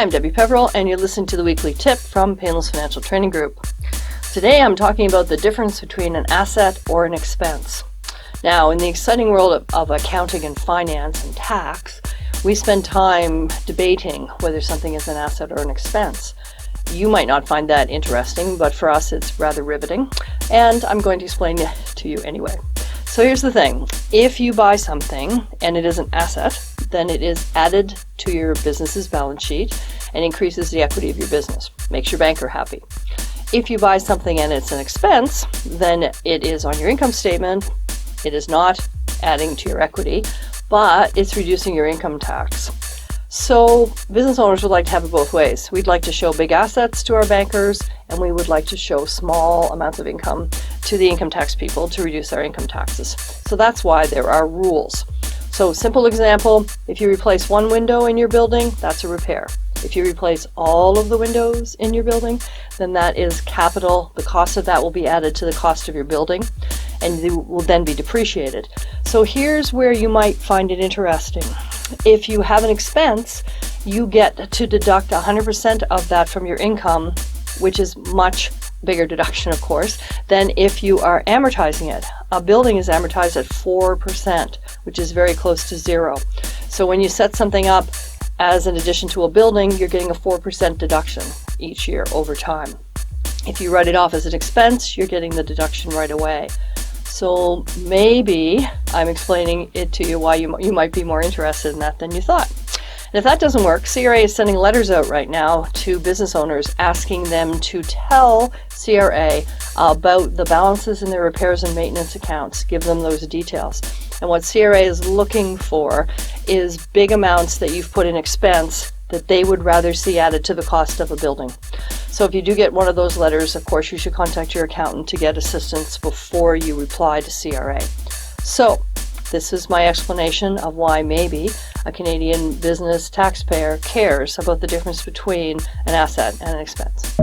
Hi, I'm Debi Peverill, and you're listening to the weekly tip from Peverill Financial Training Group. Today I'm talking about the difference between an asset or an expense. Now, in the exciting world of accounting and finance and tax, we spend time debating whether something is an asset or an expense. You might not find that interesting, but for us it's rather riveting, and I'm going to explain it to you anyway. So here's the thing. If you buy something and it is an asset, then it is added to your business's balance sheet and increases the equity of your business. Makes your banker happy. If you buy something and it's an expense, then it is on your income statement. It is not adding to your equity, but it's reducing your income tax. So business owners would like to have it both ways. We'd like to show big assets to our bankers, and we would like to show small amounts of income to the income tax people to reduce our income taxes. So that's why there are rules. So simple example, if you replace one window in your building, that's a repair. If you replace all of the windows in your building, then that is capital. The cost of that will be added to the cost of your building, and it will then be depreciated. So here's where you might find it interesting. If you have an expense, you get to deduct 100% of that from your income, which is much bigger deduction, of course, than if you are amortizing it. A building is amortized at 4%, which is very close to zero. So when you set something up as an addition to a building, you're getting a 4% deduction each year over time. If you write it off as an expense, you're getting the deduction right away. So maybe I'm explaining it to you why you might be more interested in that than you thought. And if that doesn't work, CRA is sending letters out right now to business owners asking them to tell CRA about the balances in their repairs and maintenance accounts, give them those details. And what CRA is looking for is big amounts that you've put in expense that they would rather see added to the cost of a building. So if you do get one of those letters, of course, you should contact your accountant to get assistance before you reply to CRA. So this is my explanation of why maybe a Canadian business taxpayer cares about the difference between an asset and an expense.